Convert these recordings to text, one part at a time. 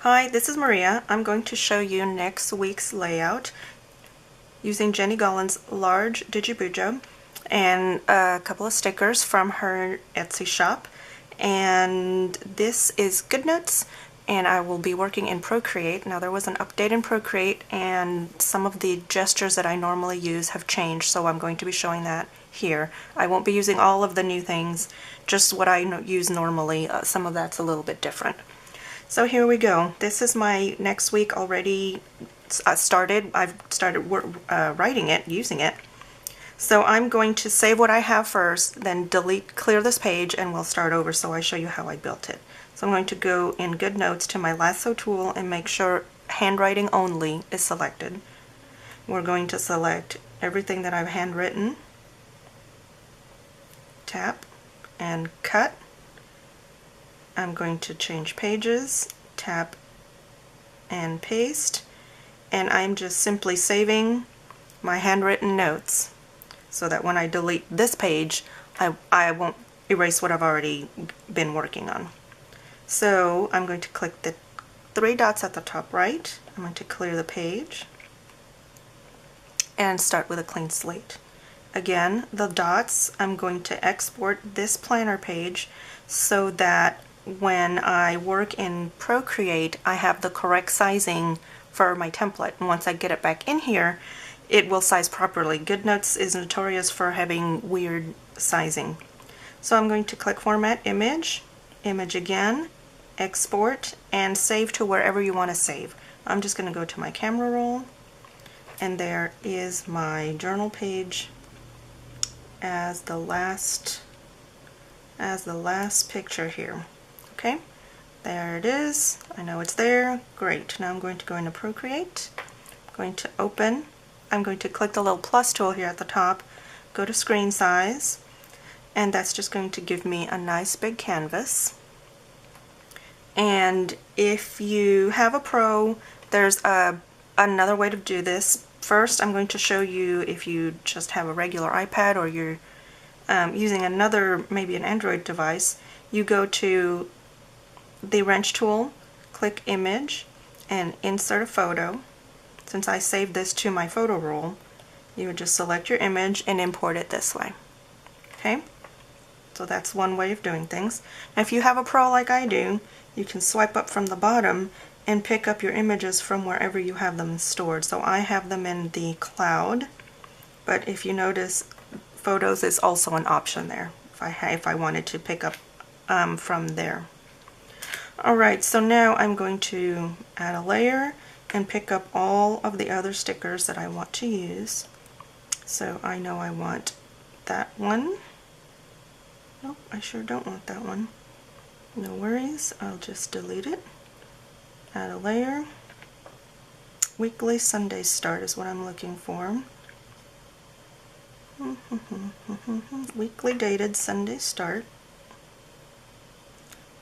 Hi, this is Maria. I'm going to show you next week's layout using Jenny Gollan's large Digibujo and a couple of stickers from her Etsy shop. And this is Goodnotes, and I will be working in Procreate. Now there was an update in Procreate and some of the gestures that I normally use have changed, so I'm going to be showing that here. I won't be using all of the new things, just what I use normally. Some of that's a little bit different. So here we go. This is my next week already started. I've started writing it, using it. So I'm going to save what I have first, then clear this page, and we'll start over so I show you how I built it. So I'm going to go in Goodnotes to my lasso tool and make sure handwriting only is selected. We're going to select everything that I've handwritten, tap, and cut. I'm going to change pages, tap and paste, and I'm just simply saving my handwritten notes so that when I delete this page, I won't erase what I've already been working on. So I'm going to click the three dots at the top right. I'm going to clear the page and start with a clean slate. Again, the dots, I'm going to export this planner page so that when I work in Procreate, I have the correct sizing for my template. And once I get it back in here, it will size properly. Goodnotes is notorious for having weird sizing. So I'm going to click Format Image, Image again, Export, and save to wherever you want to save. I'm just going to go to my camera roll, and there is my journal page as the last picture here. Okay, there it is. I know it's there. Great. Now I'm going to go into Procreate. I'm going to open. I'm going to click the little plus tool here at the top, go to screen size, and that's just going to give me a nice big canvas. And if you have a Pro, there's another way to do this. First, I'm going to show you if you just have a regular iPad or you're using another, maybe an Android device. You go to the wrench tool, click Image, and insert a photo. Since I saved this to my photo roll, you would just select your image and import it this way. Okay, so that's one way of doing things. Now if you have a Pro like I do, you can swipe up from the bottom and pick up your images from wherever you have them stored. So I have them in the cloud, but if you notice, Photos is also an option there if I wanted to pick up from there. Alright, so now I'm going to add a layer and pick up all of the other stickers that I want to use. So I know I want that one. Nope, I sure don't want that one. No worries, I'll just delete it. Add a layer. Weekly Sunday start is what I'm looking for. Weekly dated Sunday start.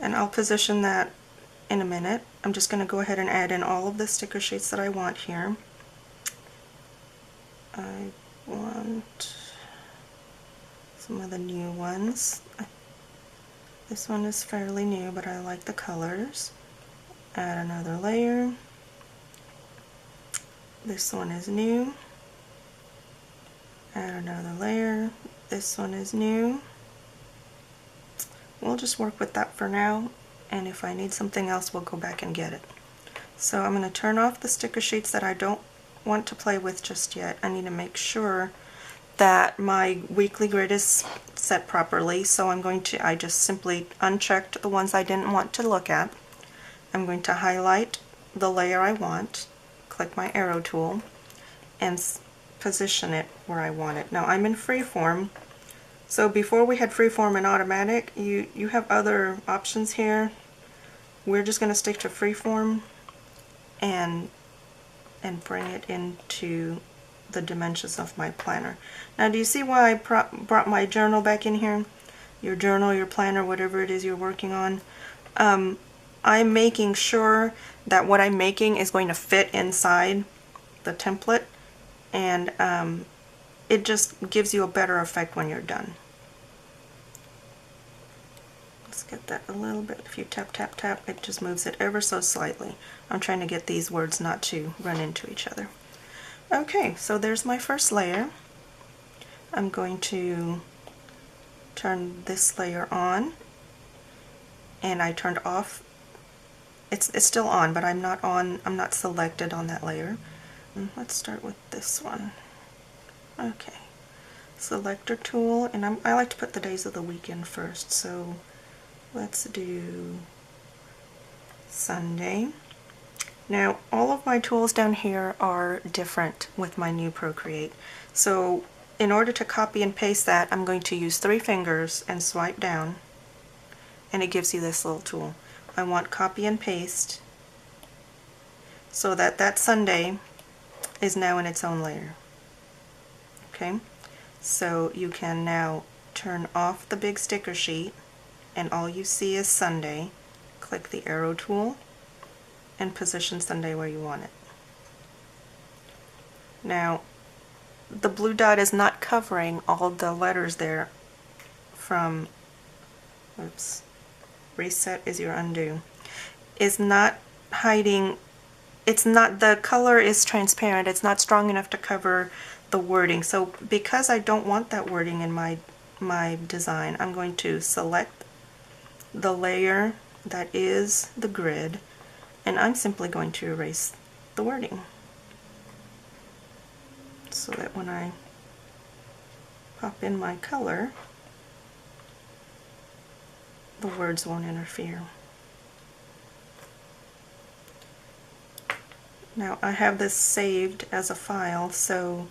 And I'll position that in a minute. I'm just going to go ahead and add in all of the sticker sheets that I want here. I want some of the new ones. This one is fairly new, but I like the colors. Add another layer. This one is new. Add another layer. This one is new. We'll just work with that for now, and if I need something else, we'll go back and get it. So I'm going to turn off the sticker sheets that I don't want to play with just yet. I need to make sure that my weekly grid is set properly, so I just simply unchecked the ones I didn't want to look at. I'm going to highlight the layer I want, click my arrow tool, and position it where I want it. Now I'm in freeform. So before we had freeform and automatic, you have other options here. We're just going to stick to freeform and bring it into the dimensions of my planner. Now do you see why I brought my journal back in here? Your journal, your planner, whatever it is you're working on. I'm making sure that what I'm making is going to fit inside the template, and it just gives you a better effect when you're done. Let's get that a little bit. If you tap, tap, tap, it just moves it ever so slightly. I'm trying to get these words not to run into each other. Okay, so there's my first layer. I'm going to turn this layer on, and I turned off. It's still on, but I'm not selected on that layer. Let's start with this one. Okay, selector tool, and I like to put the days of the week in first, so let's do Sunday. Now all of my tools down here are different with my new Procreate, so in order to copy and paste that, I'm going to use 3 fingers and swipe down, and it gives you this little tool. I want copy and paste so that that Sunday is now in its own layer. Okay, so you can now turn off the big sticker sheet and all you see is Sunday. Click the arrow tool and position Sunday where you want it. Now the blue dot is not covering all the letters there from, oops, reset is your undo, is not hiding. It's not, the color is transparent, it's not strong enough to cover the wording. So because I don't want that wording in my design, I'm going to select the layer that is the grid, and I'm simply going to erase the wording so that when I pop in my color, the words won't interfere. Now I have this saved as a file, so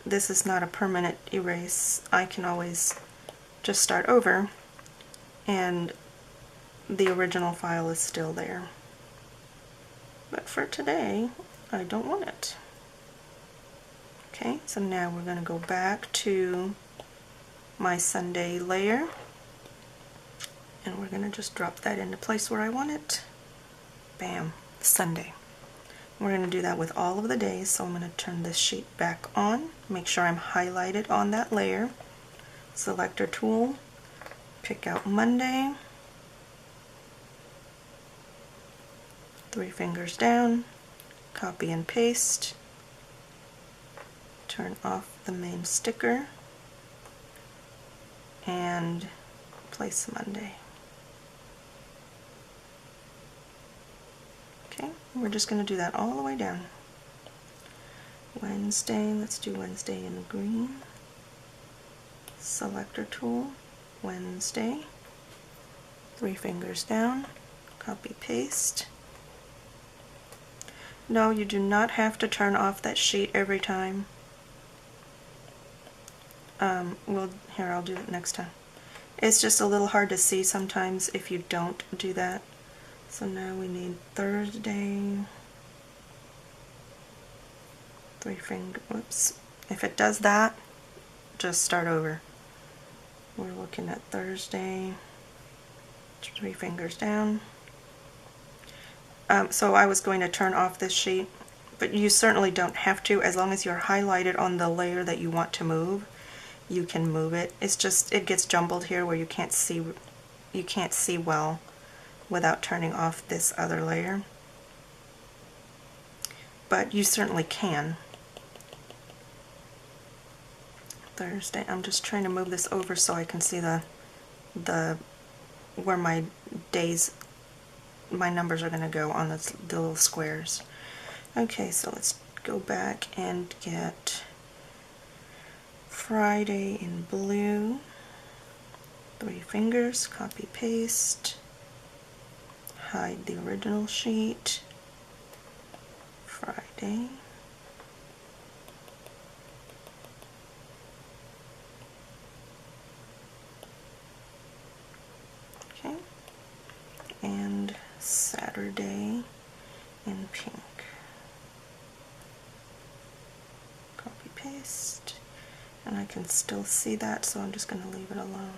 this is not a permanent erase. I can always just start over and the original file is still there. But for today, I don't want it. Okay, so now we're going to go back to my Sunday layer, and we're going to just drop that into place where I want it. Bam, Sunday. We're going to do that with all of the days, so I'm going to turn this sheet back on, make sure I'm highlighted on that layer, selector tool, pick out Monday, 3 fingers down, copy and paste, turn off the main sticker, and place Monday. Okay, we're just going to do that all the way down. Wednesday, let's do Wednesday in green. Selector tool, Wednesday, 3 fingers down, copy paste. No, you do not have to turn off that sheet every time. Here, I'll do it next time. It's just a little hard to see sometimes if you don't do that. So now we need Thursday, 3 finger, whoops. If it does that, just start over. We're looking at Thursday, 3 fingers down. So I was going to turn off this sheet, but you certainly don't have to. As long as you're highlighted on the layer that you want to move, you can move it. It's just, it gets jumbled here where you can't see well without turning off this other layer. But you certainly can. Thursday, I'm just trying to move this over so I can see the where my days, my numbers are going to go on the little squares. Okay, so let's go back and get Friday in blue, 3 fingers, copy paste, hide the original sheet, Friday, okay, and Saturday in pink, copy paste, and I can still see that, so I'm just going to leave it alone.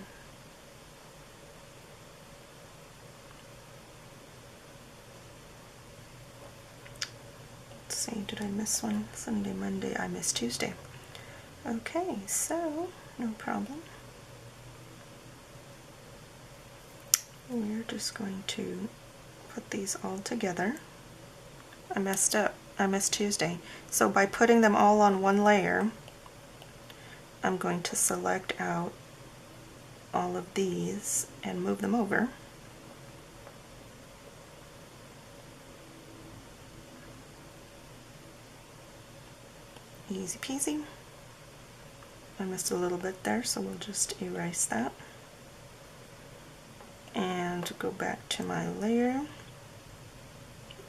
Let's see, did I miss one? Sunday, Monday, I missed Tuesday. Okay, so no problem. we're just going to put these all together. I messed up. I missed Tuesday. So by putting them all on one layer, I'm going to select out all of these and move them over. Easy peasy. I missed a little bit there, so we'll just erase that. And go back to my layer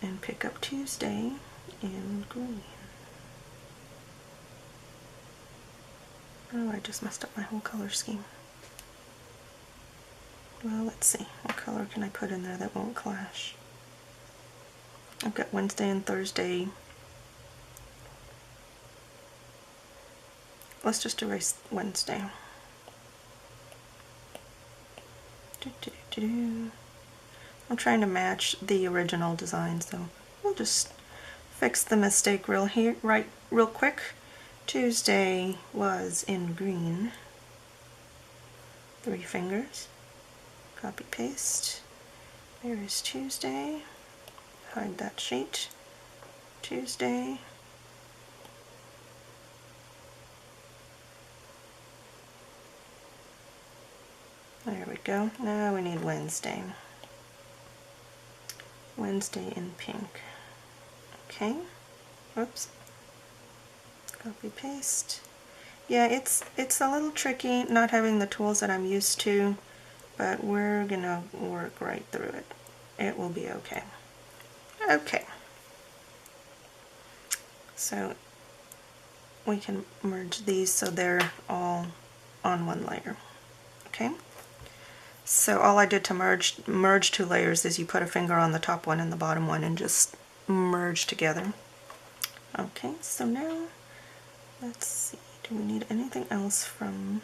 and pick up Tuesday in green. Oh, I just messed up my whole color scheme. Well, let's see. What color can I put in there that won't clash? I've got Wednesday and Thursday. Let's just erase Wednesday. I'm trying to match the original design, so we'll just fix the mistake real quick. Tuesday was in green. 3 fingers. Copy paste. There is Tuesday. Hide that sheet. Tuesday. There we go. Now we need Wednesday. Wednesday in pink. Okay. Oops. Copy paste. Yeah, it's a little tricky not having the tools that I'm used to, but we're gonna work right through it. It will be okay. Okay. So we can merge these so they're all on one layer. Okay. So all I did to merge 2 layers is you put a finger on the top one and the bottom one and just merge together. Okay, so now let's see, do we need anything else from...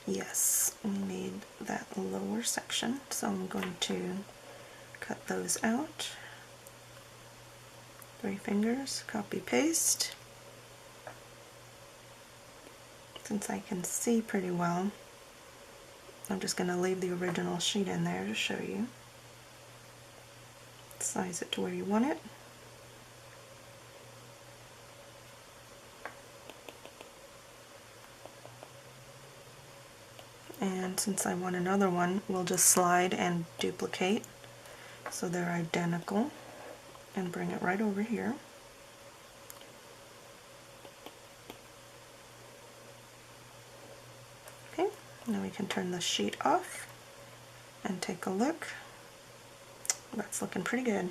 Yes, we need that lower section, so I'm going to cut those out. 3 fingers, copy paste. Since I can see pretty well, I'm just going to leave the original sheet in there to show you. Size it to where you want it. And since I want another one, we'll just slide and duplicate so they're identical and bring it right over here. Okay, now we can turn the sheet off and take a look. That's looking pretty good.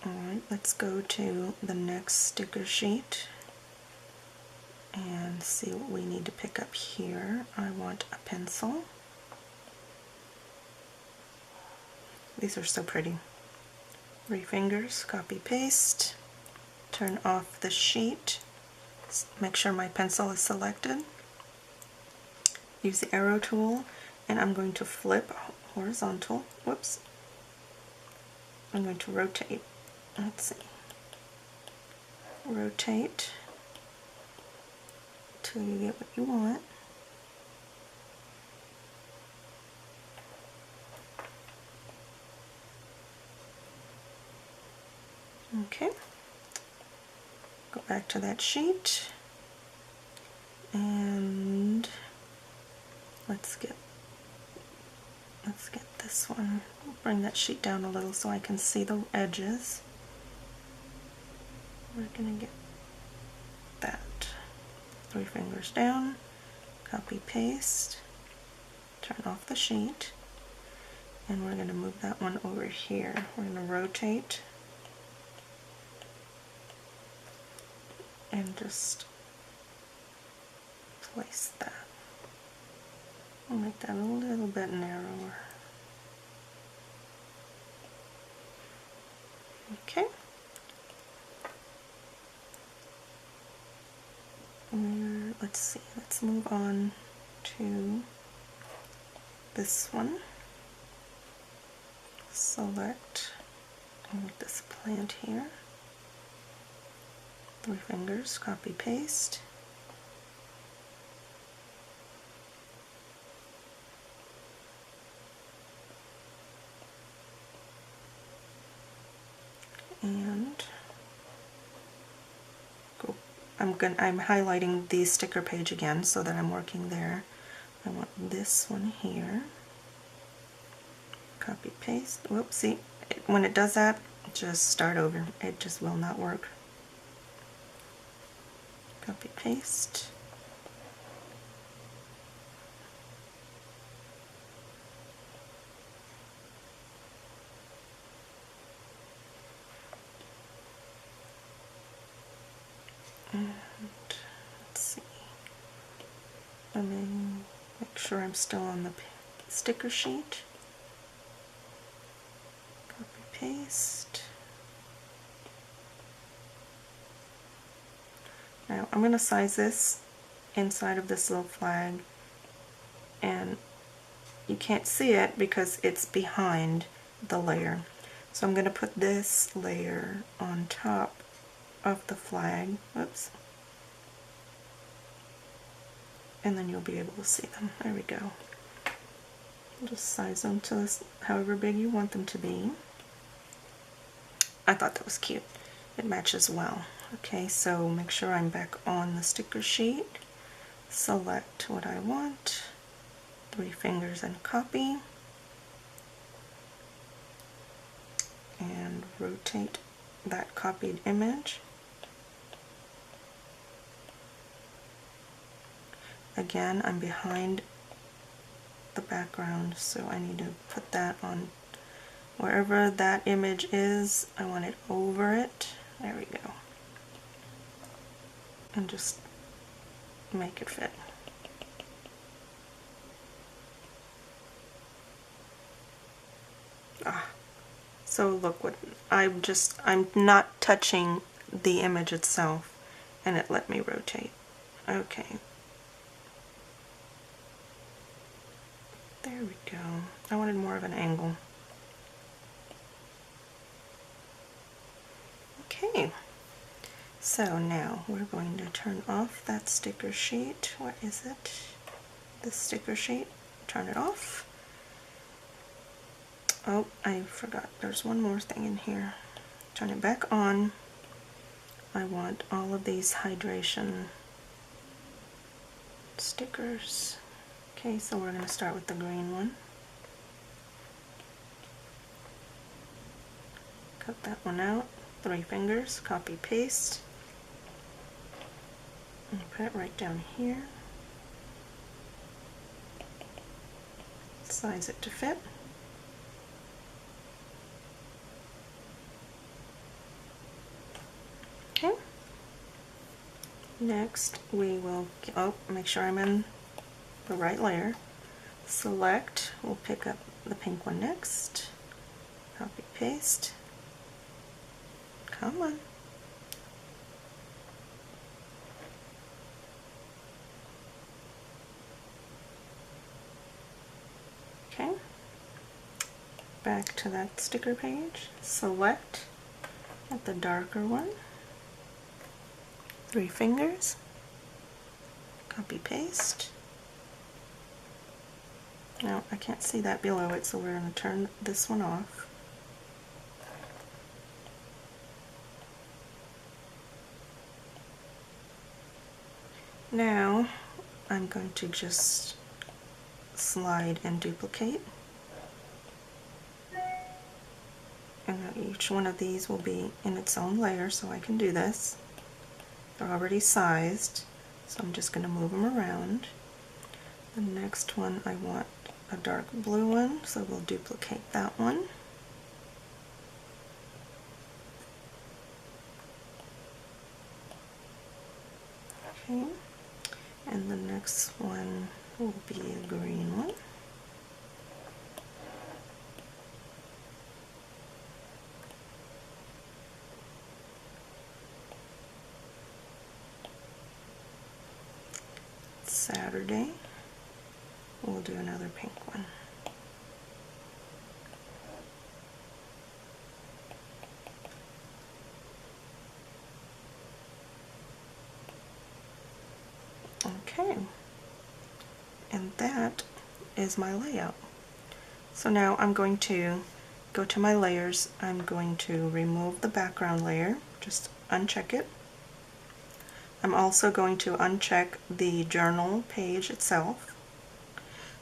Alright, let's go to the next sticker sheet and see what we need to pick up here. I want a pencil. These are so pretty. 3 fingers, copy paste, turn off the sheet, make sure my pencil is selected, use the arrow tool, and I'm going to flip horizontal. Whoops. I'm going to rotate. Let's see. Rotate till you get what you want. Okay. Go back to that sheet and let's get this one. Bring that sheet down a little so I can see the edges. We're gonna get that. 3 fingers down, copy paste, turn off the sheet, and we're gonna move that one over here. We're gonna rotate and just place that. I'll make that a little bit narrower. Okay. Let's see, let's move on to this one. Select this plant here. 3 fingers, copy paste. And go. I'm highlighting the sticker page again so that I'm working there. I want this one here. Copy paste. Whoops, see, when it does that, just start over. It just will not work. Copy paste. And let's see. Let me make sure I'm still on the sticker sheet. Copy paste. Now I'm going to size this inside of this little flag, and you can't see it because it's behind the layer. So I'm going to put this layer on top of the flag. Whoops. And then you'll be able to see them. There we go. Just size them to this, however big you want them to be. I thought that was cute. It matches well. Okay, so make sure I'm back on the sticker sheet. Select what I want. 3 fingers and copy. And rotate that copied image. Again, I'm behind the background, so I need to put that on wherever that image is. I want it over it. There we go. And just make it fit. So look what I'm not touching the image itself, and it let me rotate. Okay. There we go. I wanted more of an angle. Okay. So now we're going to turn off that sticker sheet. What is it? The sticker sheet. Turn it off. Oh, I forgot. There's one more thing in here. Turn it back on. I want all of these hydration stickers. Okay, so we're going to start with the green one. Cut that one out. 3 fingers. Copy paste. And put it right down here. Size it to fit. Okay. Next we will, make sure I'm in the right layer. Select, we'll pick up the pink one next. Copy paste. Come on. Okay. Back to that sticker page. Select at the darker one. 3 fingers, copy paste. Now I can't see that below it, so we're going to turn this one off. Now I'm going to just slide and duplicate, and each one of these will be in its own layer, so I can do this. They're already sized, so I'm just going to move them around. The next one I want a dark blue one, so we'll duplicate that one. Okay, and the next one will be a green one. Saturday, we'll do another pink one. Okay, and that is my layout. So now I'm going to go to my layers, I'm going to remove the background layer, just uncheck it. I'm also going to uncheck the journal page itself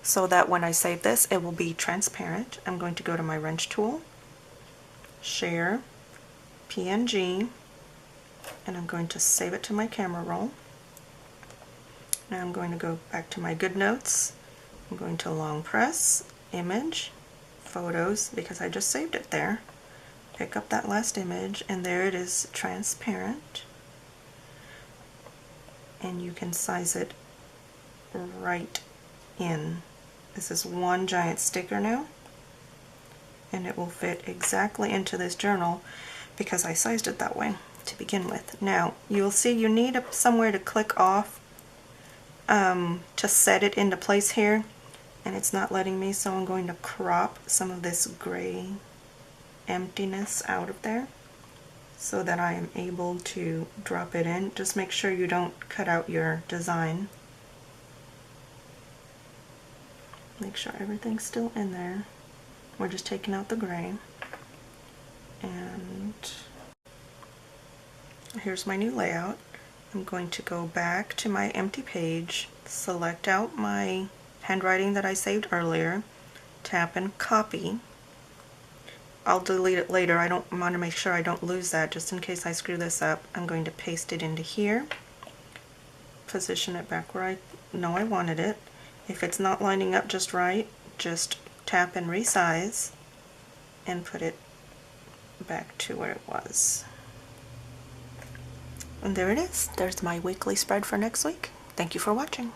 so that when I save this it will be transparent. I'm going to go to my wrench tool, share, PNG, and I'm going to save it to my camera roll. Now I'm going to go back to my Goodnotes. I'm going to long press, image, photos, because I just saved it there. Pick up that last image, and there it is, transparent. And you can size it right in. This is one giant sticker now, and it will fit exactly into this journal because I sized it that way to begin with. Now you'll see you need somewhere to click off to set it into place here, and it's not letting me, so I'm going to crop some of this gray emptiness out of there so that I am able to drop it in. Just make sure you don't cut out your design. Make sure everything's still in there. We're just taking out the gray. And here's my new layout. I'm going to go back to my empty page, select out my handwriting that I saved earlier, tap and copy. I'll delete it later. I want to make sure I don't lose that just in case I screw this up. I'm going to paste it into here, position it back where I know I wanted it. If it's not lining up just right, just tap and resize and put it back to where it was. And there it is. There's my weekly spread for next week. Thank you for watching.